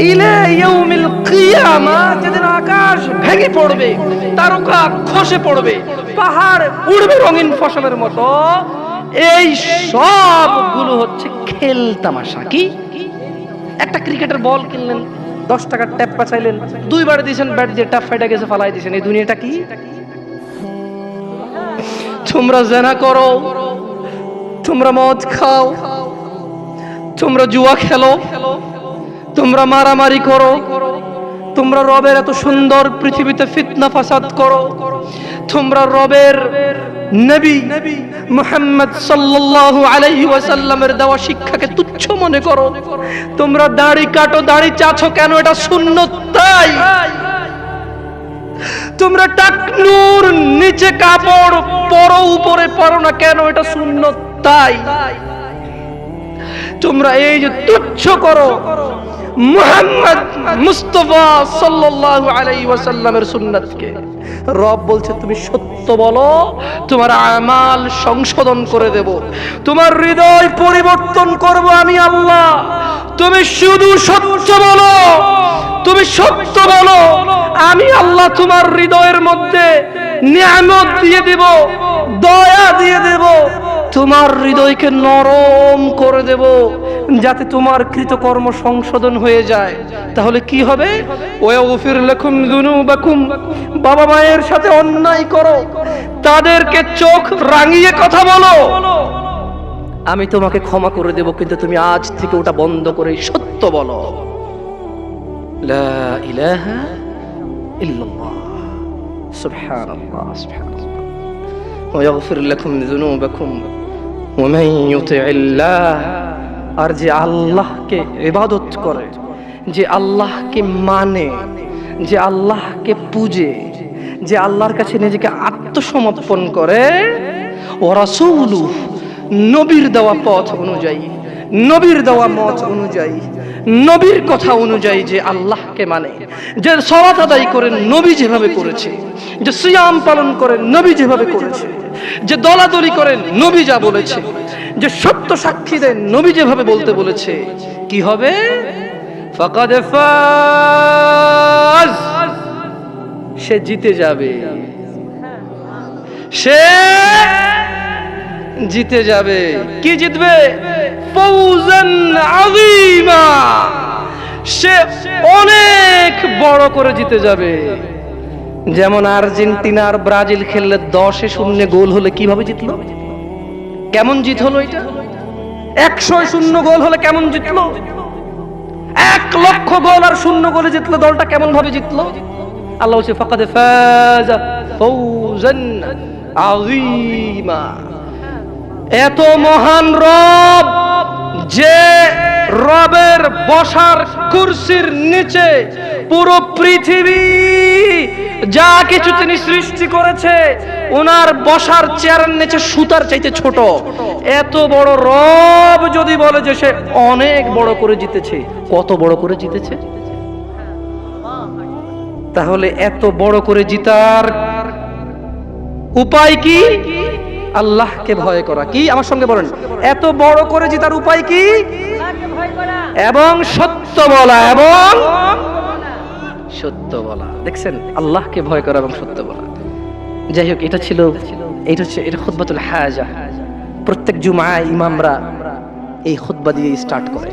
ইলা ইয়াউমিল কিয়ামা, যেদিন আকাশ ভেঙে পড়বে, তারকা খসে পড়বে, পাহাড় উড়বে রঙিন ফসলের মতো, এই সবগুলো হচ্ছে খেল তামাশা। কি? একটা ক্রিকেটের বল কিনলেন, 10 টাকার ট্যাপ পাচাইলেন, 2 বার দিয়েছেন, ব্যাট দিয়ে ট্যাপ ফাইটা গেছে, ফালাই দিয়েছেন। এই দুনিয়াটা কি? তোমরা জেনা করো, তোমরা মদ খাও, তোমরা জুয়া খেলো, তোমরা মারামারি করো, তোমরা রবের এত সুন্দর পৃথিবীতে ফিতনা ফাসাদ করো, তোমরা রবের নবী মুহাম্মদ সাল্লাল্লাহু আলাইহি ওয়াসাল্লামের দেওয়া শিক্ষাকে তুচ্ছ মনে করো, তোমরা দাড়ি কাটো, দাড়ি চাছো কেন? এটা সুন্নত তাই। তোমরা টাকনুর নিচে কাপড় পরো, উপরে পরো না কেন? এটা সুন্নত তাই। তোমরা এই যে তুচ্ছ করো মুহাম্মদ মুস্তাফা সাল্লাল্লাহু আলাইহি ওয়াসাল্লামের সুন্নাতকে, রব বলছে তুমি সত্য বলো, তোমার আমাল সংশোধন করে দেব, তোমার হৃদয় পরিবর্তন করব আমি আল্লাহ। তুমি শুধু সত্য বলো, তুমি সত্য বলো, আমি আল্লাহ তোমার হৃদয়ের মধ্যে নিয়ামত দিয়ে দেব, দয়া দিয়ে দেব, তোমার হৃদয়কে নরম করে দেব, যাতে তোমার কৃতকর্ম সংশোধন হয়ে যায়। তাহলে কি হবে? ওয়াগফির লাকুম যুনুবাকুম, বাবা মায়ের সাথে অন্যায় করো, তাদেরকে চোখ রাঙিয়ে কথা বলো, আমি তোমাকে ক্ষমা করে দেব, কিন্তু তুমি আজ থেকে ওটা বন্ধ করে সত্য বলো, লা ইলাহা ইল্লাল্লাহ, সুবহানাল্লাহ সুবহানাল্লাহ। ওয়াগফির লাকুম যুনুবাকুম ওয়া মান ইউতি'িল্লাহ, আর যে আল্লাহকে ইবাদত করে, যে আল্লাহকে মানে, যে আল্লাহকে পূজে, যে আল্লাহর কাছে নিজেকে আত্মসমর্পণ করে, ওয়া রাসূলুহু, নবীর দেওয়া পথ অনুযায়ী, নবীর দেওয়া মত অনুযায়ী, নবীর কথা অনুযায়ী যে আল্লাহকে মানে, যে সালাত আদায় করেন নবী যেভাবে করেছে, যে সিয়াম পালন করেন নবী যেভাবে করেছে, যে দলাদলি করেন নবী যা বলেছে, যে সত্য সাক্ষী দেন নবী যেভাবে বলতে বলেছে, কি হবে? ফাকাদ ফাজ, সে জিতে যাবে, সে জিতে যাবে। কি জিতবে? ফৌজান আযীমা, সে অনেক বড় করে জিতে যাবে। যেমন আর্জেন্টিনা আর ব্রাজিল খেললে 10-0 গোল হলে কিভাবে জিতলো? কেমন জিত হলো এটা? 100-0 গোল হলে কেমন জিতলো? 1,00,000 গোল আর 0 গোলে জিতলো, দলটা কেমন ভাবে জিতলো? আল্লাহ বলছে ফাকাদ ফাজা ফৌজান আযীমা। এত মহান রব, যে রবের বসার কুরসির নিচে পুরো পৃথিবী যা কিছু তিনি সৃষ্টি করেছে, ওনার বসার চেয়ারের নিচে সুতার চাইতে ছোট, এত বড় রব যদি বলে যে সে অনেক বড় করে জিতেছে, কত বড় করে জিতেছে? তাহলে এত বড় করে জিতার উপায় কি? আল্লাহকে ভয় করা। কি? আমার সঙ্গে বলেন, এত বড় করে জিতার উপায় কি? এবং সত্য বলা, এবং সত্য বলা। দেখছেন, আল্লাহকে ভয় করা এবং সত্য বলা। যাই হোক, এটা ছিল, এটা খুতবাতুল হাজা। প্রত্যেক জুমায় ইমামরা এই খুতবা দিয়ে স্টার্ট করে।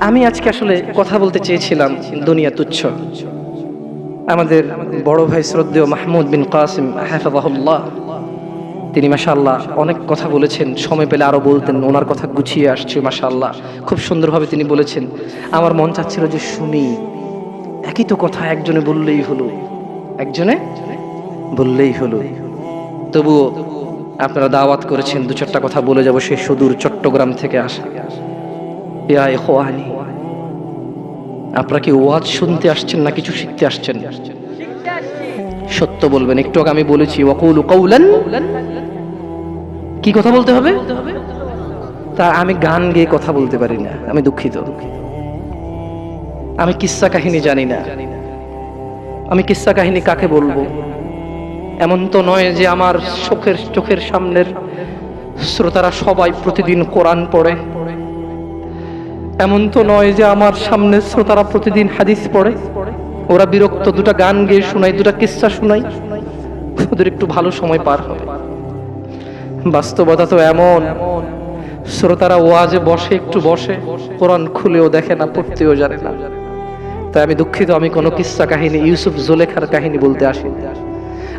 আমি আজকে আসলে কথা বলতে চেয়েছিলাম দুনিয়া তুচ্ছ। আমাদের বড় ভাই শ্রদ্ধেয় মাহমুদ বিন কাসিম হাফিজাহুল্লাহ, তিনি মাশাআল্লাহ অনেক কথা বলেছেন, সময় পেলে আরো বলতেন, ওনার কথা গুছিয়ে আসছে মাশাআল্লাহ, খুব সুন্দরভাবে তিনি বলেছেন। আমার মন চাচ্ছিল যে শুনি, একই তো কথা একজনে বললেই হলো, একজনে বললেই হলো। তবুও আপনারা দাওয়াত করেছেন, 2-4টা কথা বলে যাব। সে সুদূর চট্টগ্রাম থেকে আসা। ইয়া ইখওয়ানি, আপনারা কি ওয়াজ শুনতে আসছেন না কিছু শিখতে আসছেন? সত্য বলবেন। একটু আগে আমি বলেছি ওয়াকুলু কাওলান, কি কথা বলতে হবে? তা আমি গান গেয়ে কথা বলতে পারি না, আমি দুঃখিত। আমি কিস্সা কাহিনী জানি না। আমি কিস্সা কাহিনী কাকে বলবো? এমন তো নয় যে আমার চোখের সামনের শ্রোতারা সবাই প্রতিদিন কোরআন পড়ে, এমন তো নয় যে আমার সামনে শ্রোতারা প্রতিদিন হাদিস পড়ে, ওরা বিরক্ত, দুটা গান গেয়ে শোনাই, দুটা কিস্সা শোনাই, ওদের একটু ভালো সময় পার হবে। বাস্তবতা তো এমন, শ্রোতারা ওয়াজে বসে, একটু বসে, কোরআন খুলেও দেখে না, পড়তেও জানে না। তাই আমি দুঃখিত, আমি কোনো কিস্সা কাহিনী, ইউসুফ জুলেখার কাহিনী বলতে আসিনি,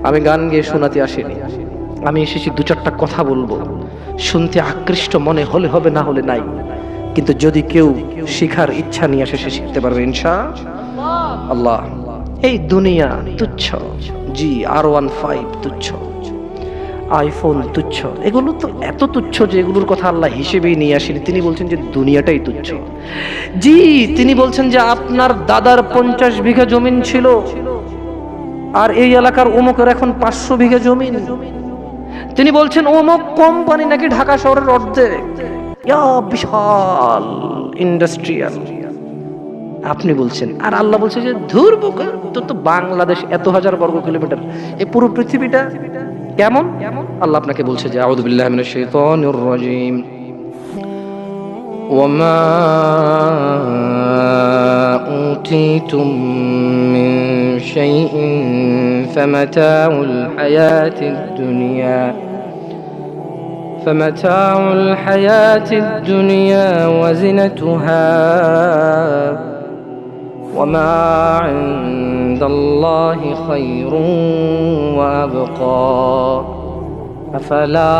আমি গান গেয়ে শোনাতে আসিনি। আমি এসেছি দু চারটা কথা বলবো, শুনতে আকৃষ্ট মনে হলে হবে, না হলে নাই। কিন্তু যদি কেউ শিখার ইচ্ছা নিয়ে আসে, সে শিখতে পারবে ইনশাআল্লাহ। এই দুনিয়া তুচ্ছ, জি R15 তুচ্ছ, আইফোন তুচ্ছ, এগুলো তো এত তুচ্ছ যে এগুলোর কথা আল্লাহ হিসেবেই নিয়ে আসেনি। তিনি বলছেন যে দুনিয়াটাই তুচ্ছ। জি, তিনি বলছেন যে আপনার দাদার 50 বিঘা জমিন ছিল, আর এই এলাকার অমুকের এখন 500 বিঘা জমিন। তিনি বলছেন অমুক কোম্পানি নাকি ঢাকা শহরের অর্ধেক, বিশাল ইন্ডাস্ট্রিয়াল। আপনি বলছেন, আর আল্লাহ বলছে যে ধুর বোকা, তোর তো বাংলাদেশ এত হাজার বর্গ কিলোমিটার, এই পুরো পৃথিবীটা কেমন? আল্লাহ আপনাকে বলছে যে আউযু বিল্লাহি মিনাশ শাইতানির রাজীম, ওয়ামা উতিতুম মিন শাইইন ফামাতাউল হায়াতিদ দুনিয়া فمتاع الحياة الدنيا وزنتها وما عند الله خير وأبقى أفلا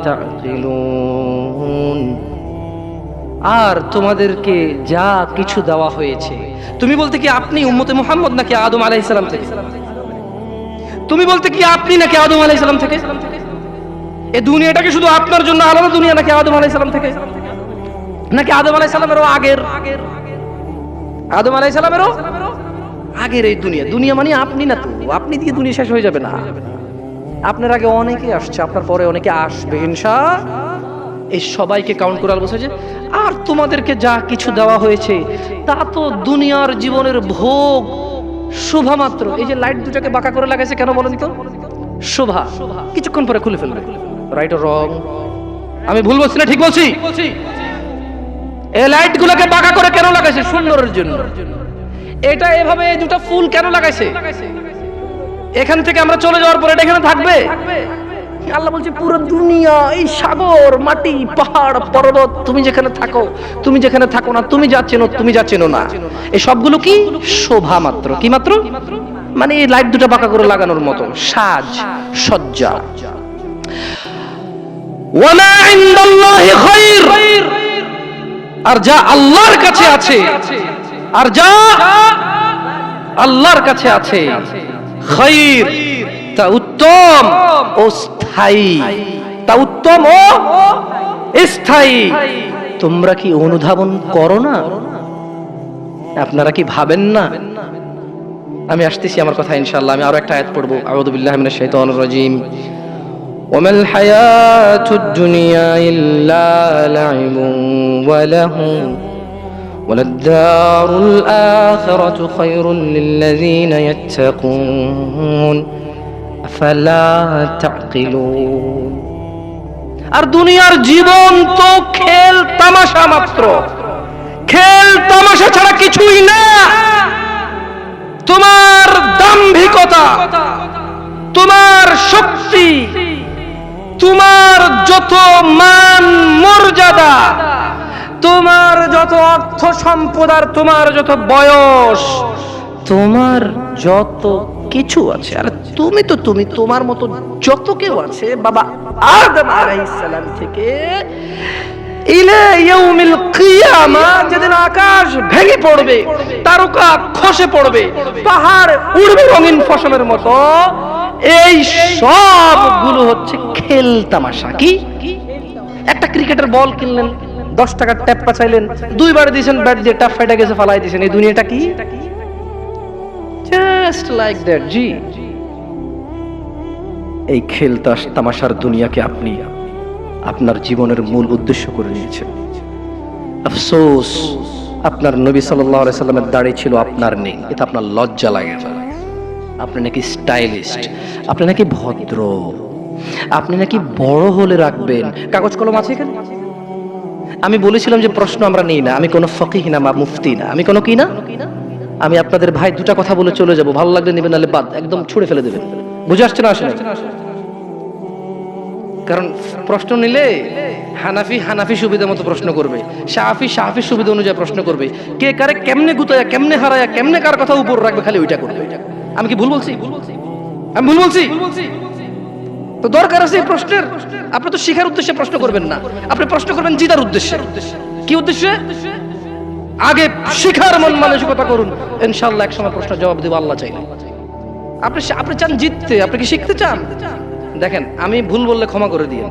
تعقلون। আর তোমাদেরকে যা কিছু দেওয়া হয়েছে, তুমি বলতে কি আপনি উম্মতে মুহাম্মদ নাকি আদম আলাইহিস সালাম থেকে? তুমি বলতে কি আপনি নাকি আদম আলাইহিস সালাম থেকে? এই দুনিয়াটাকে শুধু আপনার জন্য আলাদা দুনিয়া নাকি আদম আলাইহিস সালাম থেকে, নাকি আদম আলাইহিস সালামেরও আগের? আদম আলাইহিস সালামেরও আগের এই দুনিয়া। দুনিয়া মানে আপনি না তো, আপনি দিয়ে দুনিয়া শেষ হয়ে যাবে না। আপনার আগে অনেকে আসছে, আপনার পরে অনেকে আসবে ইনশাআল্লাহ। এই সবাইকে কাউন্ট করে বলছে যে আর তোমাদেরকে যা কিছু দেওয়া হয়েছে তা তো দুনিয়ার জীবনের ভোগ, শোভা মাত্র। এই যে লাইট দুটাকে বাঁকা করে লাগাইছে কেন বলেন তো? শোভা, কিছুক্ষণ পরে খুলে ফেলবে। Right or wrong? আমি ভুল বলছি না ঠিক বলছি? এই লাইট গুলোকে বাঁকা করে কেন লাগাইছে? সুন্দরের জন্য। এটা এভাবে এই দুটো ফুল কেন লাগাইছে? এখান থেকে আমরা চলে যাওয়ার পরে এটা এখানে থাকবে? আল্লাহ বলছে পুরো দুনিয়া, এই সাগর, মাটি, পাহাড়, পর্বত, তুমি যেখানে থাকো, তুমি যেখানে থাকো না, তুমি যা চেনো, তুমি যা চেনো না, এই সবগুলো কি শোভা মাত্র। কি মাত্র? মানে এই লাইট দুটো বাঁকা করে লাগানোর মতো সাজ সজ্জা। ওয়ামা ইনদাল্লাহি খায়র, আর যা আল্লাহর কাছে আছে, আর যা আল্লাহর কাছে আছে, খায়র, তা উত্তম ও স্থায়ী, তা উত্তম ও স্থায়ী। তোমরা কি অনুধাবন করো না? আপনারা কি ভাবেন না? আমি আসতেছি আমার কথা ইনশাআল্লাহ। আমি আরো একটা আয়াত পড়বো, আউযু বিল্লাহি মিনাশ শাইতানির রাজীম। ওয়ামাল হায়াতুদ দুনিয়া ইল্লা লাইবুন ওয়া লাহু ওয়ালাদ-দারুল আখিরাতু খায়রুল লিল্লাযীনা ইয়াত্তাকুন আফালা তা'কিলুন। আর দুনিয়ার জীবন তো খেল তামাশা মাত্র, খেল তামাশা ছাড়া কিছুই না। তোমার দাম্ভিকতা, তোমার শক্তি, তোমার যত মান মর্যাদা, তোমার যত অর্থ সম্পদ, আর তোমার যত বয়স, তোমার যত কিছু আছে, আর তুমি তো তুমি, তোমার মতো যত কেউ আছে বাবা আদম আলাইহিস সালাম থেকে ইলা ইয়াউমিল কিয়ামা, যেদিন আকাশ ভেঙে পড়বে, তারকা খসে পড়বে, পাহাড় উড়বে রঙিন ফসলের মতো, এই সবগুলো হচ্ছে খেল তামাশা। কি? একটা ক্রিকেটের বল কিনলেন, 10 টাকার ট্যাপটা চাইলেন, 2 বার দিয়েছেন, ব্যাট দিয়ে ট্যাপ ফাইটা গেছে, ফালাই দিয়েছেন। এই দুনিয়াটা কি? Just like that. জি, এই খেল তামাশার দুনিয়াকে আপনি আপনার জীবনের মূল উদ্দেশ্য করে নিয়েছেন। আফসোস, আপনার নবী সাল্লাল্লাহু আলাইহি সাল্লামের দাড়ি ছিল, আপনার নেই। এটা আপনার লজ্জা লাগে। আপনি নাকি স্টাইলিস্ট, আপনি নাকি ভদ্র, আপনি নাকি বড় হলে রাখবেন। কাগজ কলম আছে এখানে? আমি বলেছিলাম যে প্রশ্ন আমরা নেই না, আমি কোনো ফকিহ না বা মুফতি না, আমি কোনো কি না, আমি আপনাদের ভাই দুটা কথা বলে চলে যাব, ভালো লাগলে নেবেন, নাহলে বাদ, একদম ছুড়ে ফেলে দেবেন। বুঝে আসছে না আসে না? কারণ প্রশ্ন নিলে হানাফি হানাফি সুবিধা মতো প্রশ্ন করবে, শাফি শাফি সুবিধা অনুযায়ী প্রশ্ন করবে, কে কারে কেমনে গুতায়া কেমনে হারায়া কেমনে কার কথা উপর রাখবে, খালি ওইটা করবে। আমি কি ভুল বলছি? আমি ভুল বলছি? তো দরকার আছে এই প্রশ্নের। আপনি তো শিখার উদ্দেশ্যে প্রশ্ন করবেন না, আপনি প্রশ্ন করবেন জিতার উদ্দেশ্যে। কি উদ্দেশ্যে? আগে শিখার মন মানসিকতা করুন, ইনশাআল্লাহ একসময় প্রশ্ন জবাব দেব আল্লাহ চাইলে। আপনি চান জিততে, আপনি কি শিখতে চান? দেখেন, আমি ভুল বললে ক্ষমা করে দিয়েন।